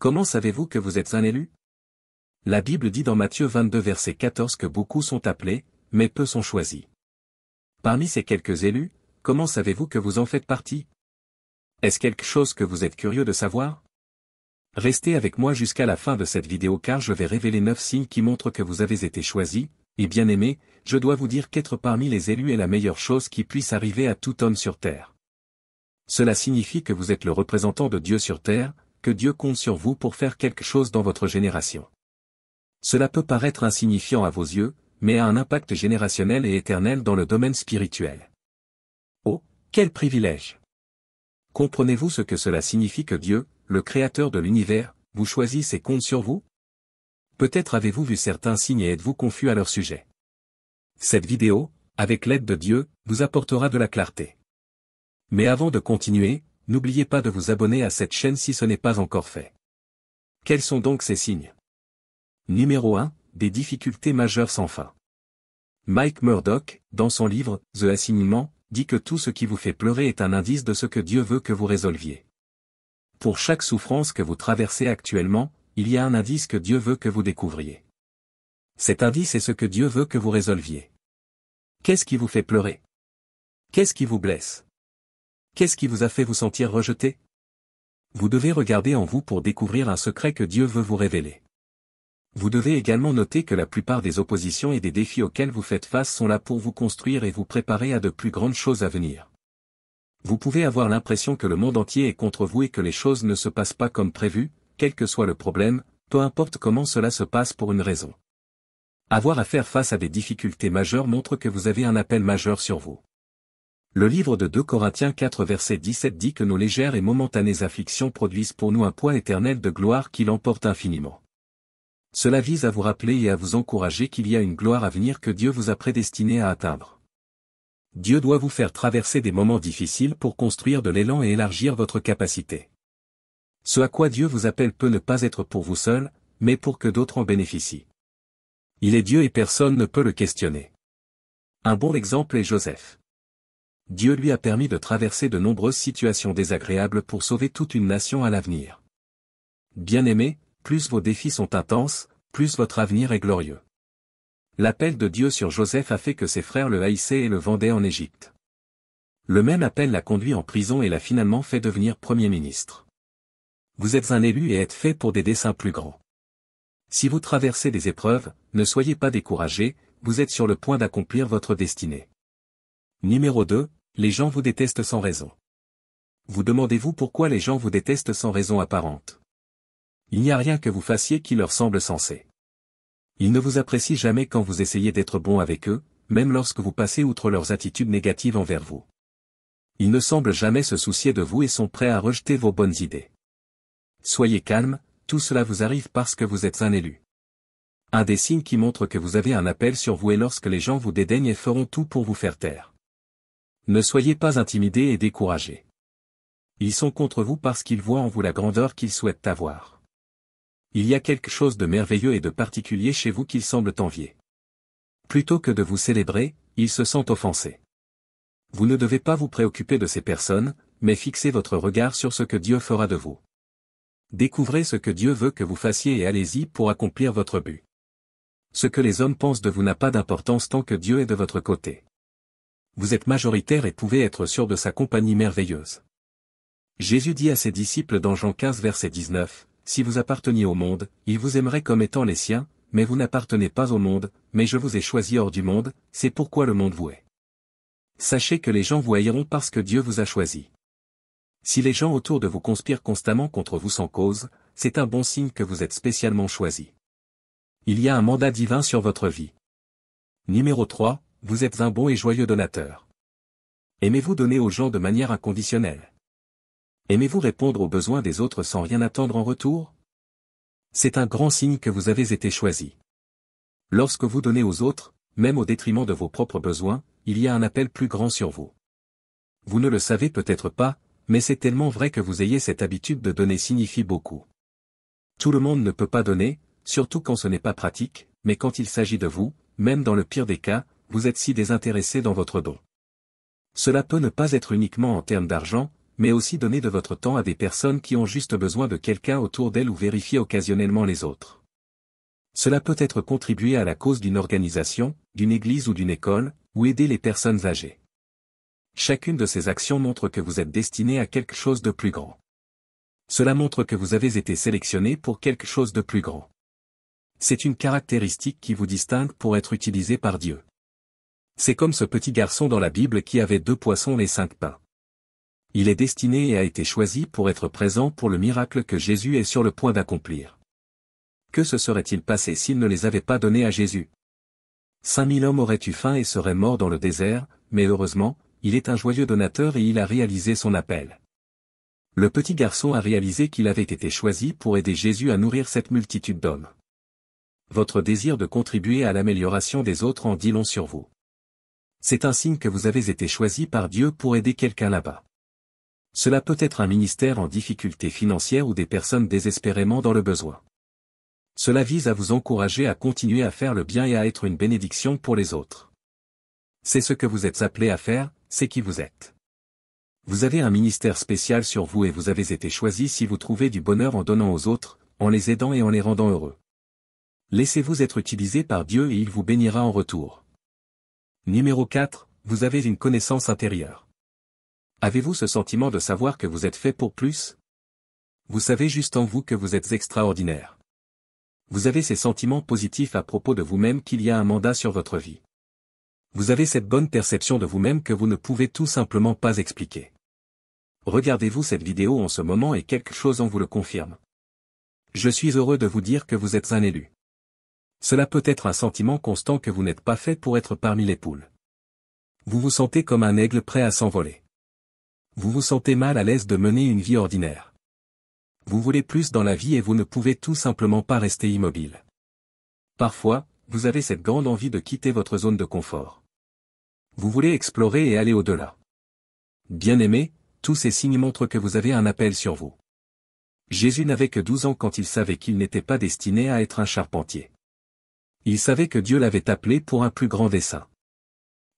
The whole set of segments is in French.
Comment savez-vous que vous êtes un élu? La Bible dit dans Matthieu 22 verset 14 que beaucoup sont appelés, mais peu sont choisis. Parmi ces quelques élus, comment savez-vous que vous en faites partie? Est-ce quelque chose que vous êtes curieux de savoir? Restez avec moi jusqu'à la fin de cette vidéo car je vais révéler 9 signes qui montrent que vous avez été choisi, et bien aimé, je dois vous dire qu'être parmi les élus est la meilleure chose qui puisse arriver à tout homme sur terre. Cela signifie que vous êtes le représentant de Dieu sur terre, que Dieu compte sur vous pour faire quelque chose dans votre génération. Cela peut paraître insignifiant à vos yeux, mais a un impact générationnel et éternel dans le domaine spirituel. Oh, quel privilège! Comprenez-vous ce que cela signifie que Dieu, le Créateur de l'univers, vous choisisse et compte sur vous? Peut-être avez-vous vu certains signes et êtes-vous confus à leur sujet. Cette vidéo, avec l'aide de Dieu, vous apportera de la clarté. Mais avant de continuer, n'oubliez pas de vous abonner à cette chaîne si ce n'est pas encore fait. Quels sont donc ces signes? Numéro 1, des difficultés majeures sans fin. Mike Murdock, dans son livre « The Assignement », dit que tout ce qui vous fait pleurer est un indice de ce que Dieu veut que vous résolviez. Pour chaque souffrance que vous traversez actuellement, il y a un indice que Dieu veut que vous découvriez. Cet indice est ce que Dieu veut que vous résolviez. Qu'est-ce qui vous fait pleurer? Qu'est-ce qui vous blesse? Qu'est-ce qui vous a fait vous sentir rejeté? Vous devez regarder en vous pour découvrir un secret que Dieu veut vous révéler. Vous devez également noter que la plupart des oppositions et des défis auxquels vous faites face sont là pour vous construire et vous préparer à de plus grandes choses à venir. Vous pouvez avoir l'impression que le monde entier est contre vous et que les choses ne se passent pas comme prévu, quel que soit le problème, peu importe comment cela se passe pour une raison. Avoir à faire face à des difficultés majeures montre que vous avez un appel majeur sur vous. Le livre de 2 Corinthiens 4 verset 17 dit que nos légères et momentanées afflictions produisent pour nous un poids éternel de gloire qui l'emporte infiniment. Cela vise à vous rappeler et à vous encourager qu'il y a une gloire à venir que Dieu vous a prédestiné à atteindre. Dieu doit vous faire traverser des moments difficiles pour construire de l'élan et élargir votre capacité. Ce à quoi Dieu vous appelle peut ne pas être pour vous seul, mais pour que d'autres en bénéficient. Il est Dieu et personne ne peut le questionner. Un bon exemple est Joseph. Dieu lui a permis de traverser de nombreuses situations désagréables pour sauver toute une nation à l'avenir. Bien-aimés, plus vos défis sont intenses, plus votre avenir est glorieux. L'appel de Dieu sur Joseph a fait que ses frères le haïssaient et le vendaient en Égypte. Le même appel l'a conduit en prison et l'a finalement fait devenir Premier ministre. Vous êtes un élu et êtes fait pour des desseins plus grands. Si vous traversez des épreuves, ne soyez pas découragés, vous êtes sur le point d'accomplir votre destinée. Numéro 2, les gens vous détestent sans raison. Vous demandez-vous pourquoi les gens vous détestent sans raison apparente? Il n'y a rien que vous fassiez qui leur semble sensé. Ils ne vous apprécient jamais quand vous essayez d'être bon avec eux, même lorsque vous passez outre leurs attitudes négatives envers vous. Ils ne semblent jamais se soucier de vous et sont prêts à rejeter vos bonnes idées. Soyez calme, tout cela vous arrive parce que vous êtes un élu. Un des signes qui montre que vous avez un appel sur vous est lorsque les gens vous dédaignent et feront tout pour vous faire taire. Ne soyez pas intimidés et découragés. Ils sont contre vous parce qu'ils voient en vous la grandeur qu'ils souhaitent avoir. Il y a quelque chose de merveilleux et de particulier chez vous qu'ils semblent envier. Plutôt que de vous célébrer, ils se sentent offensés. Vous ne devez pas vous préoccuper de ces personnes, mais fixez votre regard sur ce que Dieu fera de vous. Découvrez ce que Dieu veut que vous fassiez et allez-y pour accomplir votre but. Ce que les hommes pensent de vous n'a pas d'importance tant que Dieu est de votre côté. Vous êtes majoritaire et pouvez être sûr de sa compagnie merveilleuse. Jésus dit à ses disciples dans Jean 15 verset 19, « Si vous apparteniez au monde, il vous aimerait comme étant les siens, mais vous n'appartenez pas au monde, mais je vous ai choisi hors du monde, c'est pourquoi le monde vous hait. » Sachez que les gens vous haïront parce que Dieu vous a choisi. Si les gens autour de vous conspirent constamment contre vous sans cause, c'est un bon signe que vous êtes spécialement choisi. Il y a un mandat divin sur votre vie. Numéro 3, vous êtes un bon et joyeux donateur. Aimez-vous donner aux gens de manière inconditionnelle? Aimez-vous répondre aux besoins des autres sans rien attendre en retour? C'est un grand signe que vous avez été choisi. Lorsque vous donnez aux autres, même au détriment de vos propres besoins, il y a un appel plus grand sur vous. Vous ne le savez peut-être pas, mais c'est tellement vrai que vous ayez cette habitude de donner signifie beaucoup. Tout le monde ne peut pas donner, surtout quand ce n'est pas pratique, mais quand il s'agit de vous, même dans le pire des cas, vous êtes si désintéressé dans votre don. Cela peut ne pas être uniquement en termes d'argent, mais aussi donner de votre temps à des personnes qui ont juste besoin de quelqu'un autour d'elles ou vérifier occasionnellement les autres. Cela peut être contribuer à la cause d'une organisation, d'une église ou d'une école, ou aider les personnes âgées. Chacune de ces actions montre que vous êtes destiné à quelque chose de plus grand. Cela montre que vous avez été sélectionné pour quelque chose de plus grand. C'est une caractéristique qui vous distingue pour être utilisé par Dieu. C'est comme ce petit garçon dans la Bible qui avait 2 poissons et 5 pains. Il est destiné et a été choisi pour être présent pour le miracle que Jésus est sur le point d'accomplir. Que se serait-il passé s'il ne les avait pas donnés à Jésus? 5000 hommes auraient eu faim et seraient morts dans le désert, mais heureusement, il est un joyeux donateur et il a réalisé son appel. Le petit garçon a réalisé qu'il avait été choisi pour aider Jésus à nourrir cette multitude d'hommes. Votre désir de contribuer à l'amélioration des autres en dit long sur vous. C'est un signe que vous avez été choisi par Dieu pour aider quelqu'un là-bas. Cela peut être un ministère en difficulté financière ou des personnes désespérément dans le besoin. Cela vise à vous encourager à continuer à faire le bien et à être une bénédiction pour les autres. C'est ce que vous êtes appelé à faire, c'est qui vous êtes. Vous avez un ministère spécial sur vous et vous avez été choisi si vous trouvez du bonheur en donnant aux autres, en les aidant et en les rendant heureux. Laissez-vous être utilisé par Dieu et il vous bénira en retour. Numéro 4, vous avez une connaissance intérieure. Avez-vous ce sentiment de savoir que vous êtes fait pour plus? Vous savez juste en vous que vous êtes extraordinaire. Vous avez ces sentiments positifs à propos de vous-même qu'il y a un mandat sur votre vie. Vous avez cette bonne perception de vous-même que vous ne pouvez tout simplement pas expliquer. Regardez-vous cette vidéo en ce moment et quelque chose en vous le confirme. Je suis heureux de vous dire que vous êtes un élu. Cela peut être un sentiment constant que vous n'êtes pas fait pour être parmi les poules. Vous vous sentez comme un aigle prêt à s'envoler. Vous vous sentez mal à l'aise de mener une vie ordinaire. Vous voulez plus dans la vie et vous ne pouvez tout simplement pas rester immobile. Parfois, vous avez cette grande envie de quitter votre zone de confort. Vous voulez explorer et aller au-delà. Bien-aimés, tous ces signes montrent que vous avez un appel sur vous. Jésus n'avait que 12 ans quand il savait qu'il n'était pas destiné à être un charpentier. Il savait que Dieu l'avait appelé pour un plus grand dessein.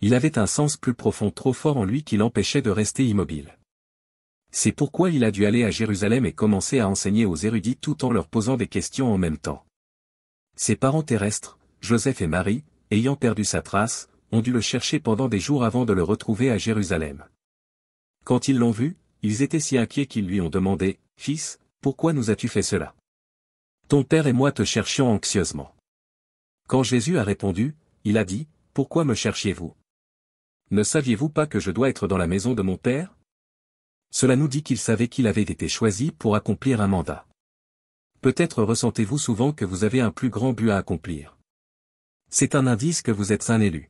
Il avait un sens plus profond trop fort en lui qui l'empêchait de rester immobile. C'est pourquoi il a dû aller à Jérusalem et commencer à enseigner aux érudits tout en leur posant des questions en même temps. Ses parents terrestres, Joseph et Marie, ayant perdu sa trace, ont dû le chercher pendant des jours avant de le retrouver à Jérusalem. Quand ils l'ont vu, ils étaient si inquiets qu'ils lui ont demandé, « Fils, pourquoi nous as-tu fait cela? Ton père et moi te cherchions anxieusement. » Quand Jésus a répondu, il a dit, « Pourquoi me cherchiez-vous? Ne saviez-vous pas que je dois être dans la maison de mon père? » Cela nous dit qu'il savait qu'il avait été choisi pour accomplir un mandat. Peut-être ressentez-vous souvent que vous avez un plus grand but à accomplir. C'est un indice que vous êtes un élu.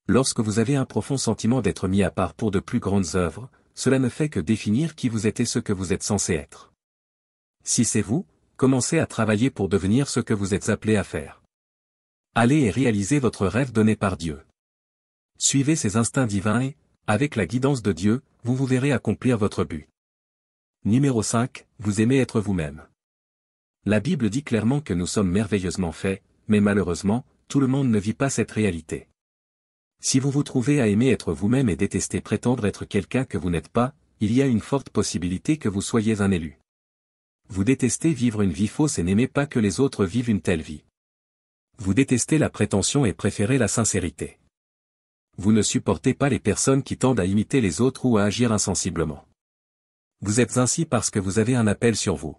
Lorsque vous avez un profond sentiment d'être mis à part pour de plus grandes œuvres, cela ne fait que définir qui vous êtes et ce que vous êtes censé être. Si c'est vous, commencez à travailler pour devenir ce que vous êtes appelé à faire. Allez et réalisez votre rêve donné par Dieu. Suivez ses instincts divins et, avec la guidance de Dieu, vous vous verrez accomplir votre but. Numéro 5, vous aimez être vous-même. La Bible dit clairement que nous sommes merveilleusement faits, mais malheureusement, tout le monde ne vit pas cette réalité. Si vous vous trouvez à aimer être vous-même et détester prétendre être quelqu'un que vous n'êtes pas, il y a une forte possibilité que vous soyez un élu. Vous détestez vivre une vie fausse et n'aimez pas que les autres vivent une telle vie. Vous détestez la prétention et préférez la sincérité. Vous ne supportez pas les personnes qui tendent à imiter les autres ou à agir insensiblement. Vous êtes ainsi parce que vous avez un appel sur vous.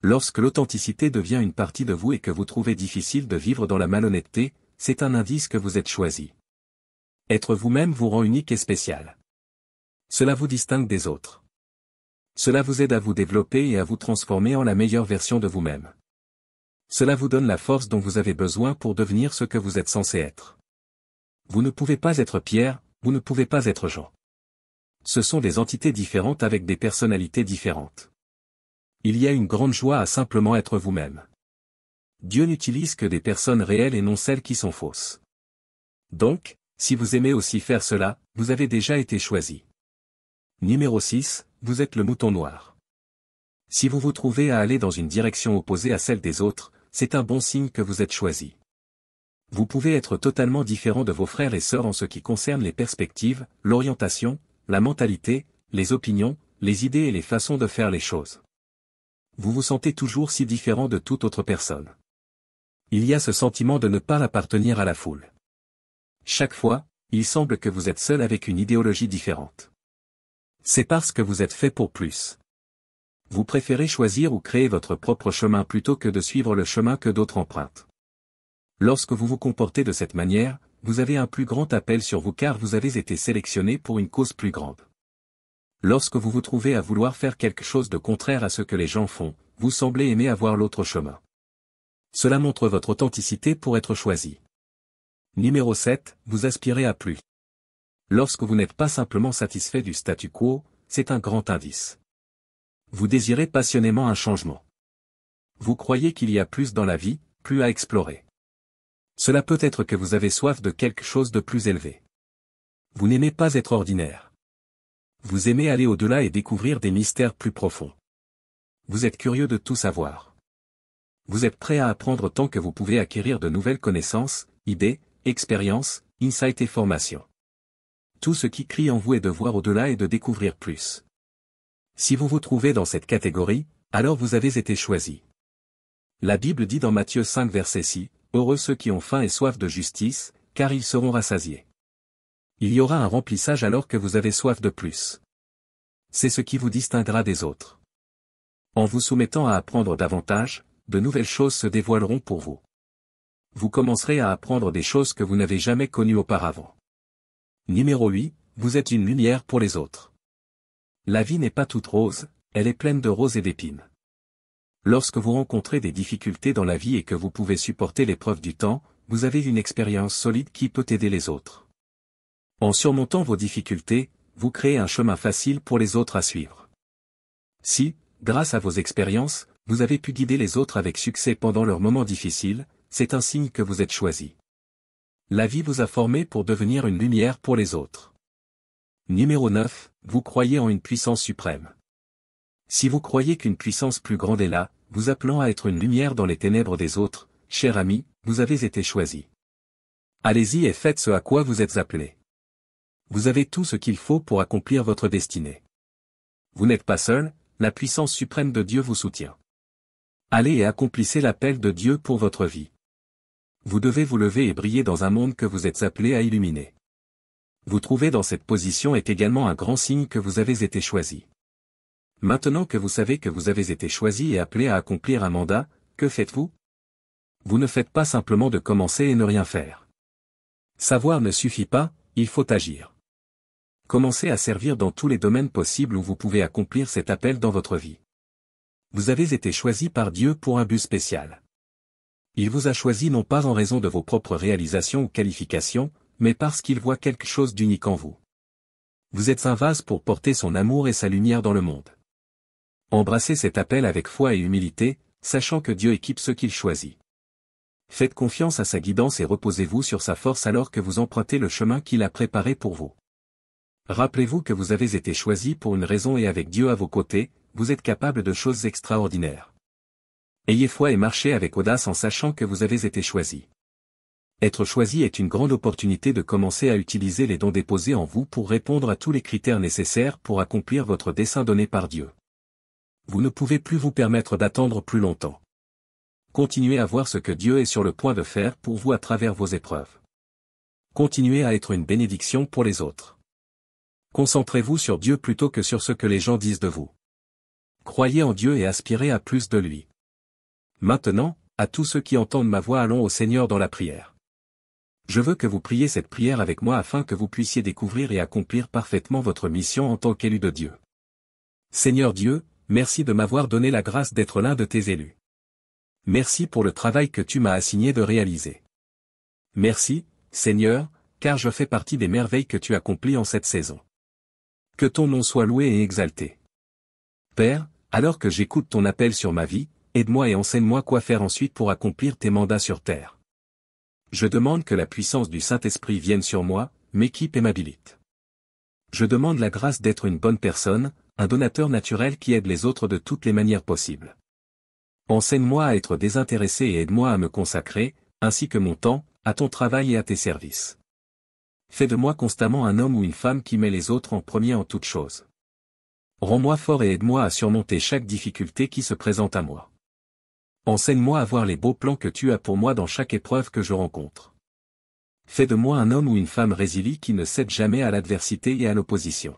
Lorsque l'authenticité devient une partie de vous et que vous trouvez difficile de vivre dans la malhonnêteté, c'est un indice que vous êtes choisi. Être vous-même vous rend unique et spécial. Cela vous distingue des autres. Cela vous aide à vous développer et à vous transformer en la meilleure version de vous-même. Cela vous donne la force dont vous avez besoin pour devenir ce que vous êtes censé être. Vous ne pouvez pas être Pierre, vous ne pouvez pas être Jean. Ce sont des entités différentes avec des personnalités différentes. Il y a une grande joie à simplement être vous-même. Dieu n'utilise que des personnes réelles et non celles qui sont fausses. Donc, si vous aimez aussi faire cela, vous avez déjà été choisi. Numéro 6, vous êtes le mouton noir. Si vous vous trouvez à aller dans une direction opposée à celle des autres, c'est un bon signe que vous êtes choisi. Vous pouvez être totalement différent de vos frères et sœurs en ce qui concerne les perspectives, l'orientation, la mentalité, les opinions, les idées et les façons de faire les choses. Vous vous sentez toujours si différent de toute autre personne. Il y a ce sentiment de ne pas appartenir à la foule. Chaque fois, il semble que vous êtes seul avec une idéologie différente. C'est parce que vous êtes fait pour plus. Vous préférez choisir ou créer votre propre chemin plutôt que de suivre le chemin que d'autres empruntent. Lorsque vous vous comportez de cette manière, vous avez un plus grand appel sur vous car vous avez été sélectionné pour une cause plus grande. Lorsque vous vous trouvez à vouloir faire quelque chose de contraire à ce que les gens font, vous semblez aimer avoir l'autre chemin. Cela montre votre authenticité pour être choisi. Numéro 7, vous aspirez à plus. Lorsque vous n'êtes pas simplement satisfait du statu quo, c'est un grand indice. Vous désirez passionnément un changement. Vous croyez qu'il y a plus dans la vie, plus à explorer. Cela peut être que vous avez soif de quelque chose de plus élevé. Vous n'aimez pas être ordinaire. Vous aimez aller au-delà et découvrir des mystères plus profonds. Vous êtes curieux de tout savoir. Vous êtes prêt à apprendre tant que vous pouvez acquérir de nouvelles connaissances, idées, expériences, insights et formations. Tout ce qui crie en vous est de voir au-delà et de découvrir plus. Si vous vous trouvez dans cette catégorie, alors vous avez été choisi. La Bible dit dans Matthieu 5 verset 6, « Heureux ceux qui ont faim et soif de justice, car ils seront rassasiés. » Il y aura un remplissage alors que vous avez soif de plus. C'est ce qui vous distinguera des autres. En vous soumettant à apprendre davantage, de nouvelles choses se dévoileront pour vous. Vous commencerez à apprendre des choses que vous n'avez jamais connues auparavant. Numéro 8, vous êtes une lumière pour les autres. La vie n'est pas toute rose, elle est pleine de roses et d'épines. Lorsque vous rencontrez des difficultés dans la vie et que vous pouvez supporter l'épreuve du temps, vous avez une expérience solide qui peut aider les autres. En surmontant vos difficultés, vous créez un chemin facile pour les autres à suivre. Si, grâce à vos expériences, vous avez pu guider les autres avec succès pendant leurs moments difficiles, c'est un signe que vous êtes choisi. La vie vous a formé pour devenir une lumière pour les autres. Numéro 9, vous croyez en une puissance suprême. Si vous croyez qu'une puissance plus grande est là, vous appelant à être une lumière dans les ténèbres des autres, cher ami, vous avez été choisi. Allez-y et faites ce à quoi vous êtes appelé. Vous avez tout ce qu'il faut pour accomplir votre destinée. Vous n'êtes pas seul, la puissance suprême de Dieu vous soutient. Allez et accomplissez l'appel de Dieu pour votre vie. Vous devez vous lever et briller dans un monde que vous êtes appelé à illuminer. Vous trouver dans cette position est également un grand signe que vous avez été choisi. Maintenant que vous savez que vous avez été choisi et appelé à accomplir un mandat, que faites-vous? Vous ne faites pas simplement de commencer et ne rien faire. Savoir ne suffit pas, il faut agir. Commencez à servir dans tous les domaines possibles où vous pouvez accomplir cet appel dans votre vie. Vous avez été choisi par Dieu pour un but spécial. Il vous a choisi non pas en raison de vos propres réalisations ou qualifications, mais parce qu'il voit quelque chose d'unique en vous. Vous êtes un vase pour porter son amour et sa lumière dans le monde. Embrassez cet appel avec foi et humilité, sachant que Dieu équipe ceux qu'il choisit. Faites confiance à sa guidance et reposez-vous sur sa force alors que vous empruntez le chemin qu'il a préparé pour vous. Rappelez-vous que vous avez été choisi pour une raison et avec Dieu à vos côtés, vous êtes capable de choses extraordinaires. Ayez foi et marchez avec audace en sachant que vous avez été choisi. Être choisi est une grande opportunité de commencer à utiliser les dons déposés en vous pour répondre à tous les critères nécessaires pour accomplir votre dessein donné par Dieu. Vous ne pouvez plus vous permettre d'attendre plus longtemps. Continuez à voir ce que Dieu est sur le point de faire pour vous à travers vos épreuves. Continuez à être une bénédiction pour les autres. Concentrez-vous sur Dieu plutôt que sur ce que les gens disent de vous. Croyez en Dieu et aspirez à plus de lui. Maintenant, à tous ceux qui entendent ma voix, allons au Seigneur dans la prière. Je veux que vous priez cette prière avec moi afin que vous puissiez découvrir et accomplir parfaitement votre mission en tant qu'élu de Dieu. Seigneur Dieu, merci de m'avoir donné la grâce d'être l'un de tes élus. Merci pour le travail que tu m'as assigné de réaliser. Merci, Seigneur, car je fais partie des merveilles que tu accomplis en cette saison. Que ton nom soit loué et exalté. Père, alors que j'écoute ton appel sur ma vie, aide-moi et enseigne-moi quoi faire ensuite pour accomplir tes mandats sur terre. Je demande que la puissance du Saint-Esprit vienne sur moi, m'équipe et m'habilite. Je demande la grâce d'être une bonne personne, un donateur naturel qui aide les autres de toutes les manières possibles. Enseigne-moi à être désintéressé et aide-moi à me consacrer, ainsi que mon temps, à ton travail et à tes services. Fais de moi constamment un homme ou une femme qui met les autres en premier en toutes choses. Rends-moi fort et aide-moi à surmonter chaque difficulté qui se présente à moi. Enseigne-moi à voir les beaux plans que tu as pour moi dans chaque épreuve que je rencontre. Fais de moi un homme ou une femme résilient qui ne cède jamais à l'adversité et à l'opposition.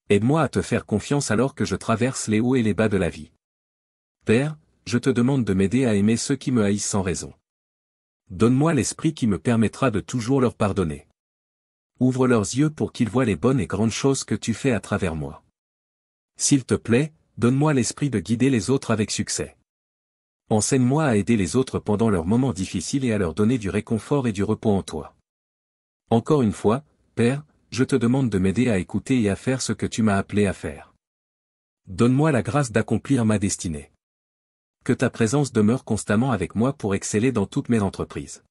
Aide-moi à te faire confiance alors que je traverse les hauts et les bas de la vie. Père, je te demande de m'aider à aimer ceux qui me haïssent sans raison. Donne-moi l'esprit qui me permettra de toujours leur pardonner. Ouvre leurs yeux pour qu'ils voient les bonnes et grandes choses que tu fais à travers moi. S'il te plaît, donne-moi l'esprit de guider les autres avec succès. Enseigne-moi à aider les autres pendant leurs moments difficiles et à leur donner du réconfort et du repos en toi. Encore une fois, Père, je te demande de m'aider à écouter et à faire ce que tu m'as appelé à faire. Donne-moi la grâce d'accomplir ma destinée. Que ta présence demeure constamment avec moi pour exceller dans toutes mes entreprises.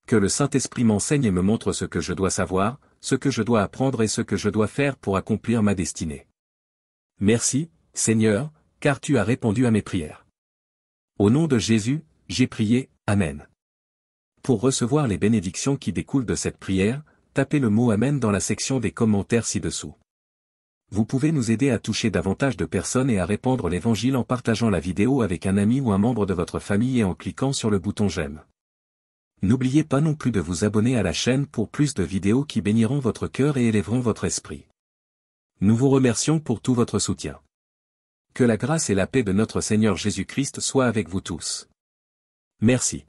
Que le Saint-Esprit m'enseigne et me montre ce que je dois savoir, ce que je dois apprendre et ce que je dois faire pour accomplir ma destinée. Merci, Seigneur, car tu as répondu à mes prières. Au nom de Jésus, j'ai prié, Amen. Pour recevoir les bénédictions qui découlent de cette prière, tapez le mot Amen dans la section des commentaires ci-dessous. Vous pouvez nous aider à toucher davantage de personnes et à répandre l'évangile en partageant la vidéo avec un ami ou un membre de votre famille et en cliquant sur le bouton j'aime. N'oubliez pas non plus de vous abonner à la chaîne pour plus de vidéos qui béniront votre cœur et élèveront votre esprit. Nous vous remercions pour tout votre soutien. Que la grâce et la paix de notre Seigneur Jésus-Christ soient avec vous tous. Merci.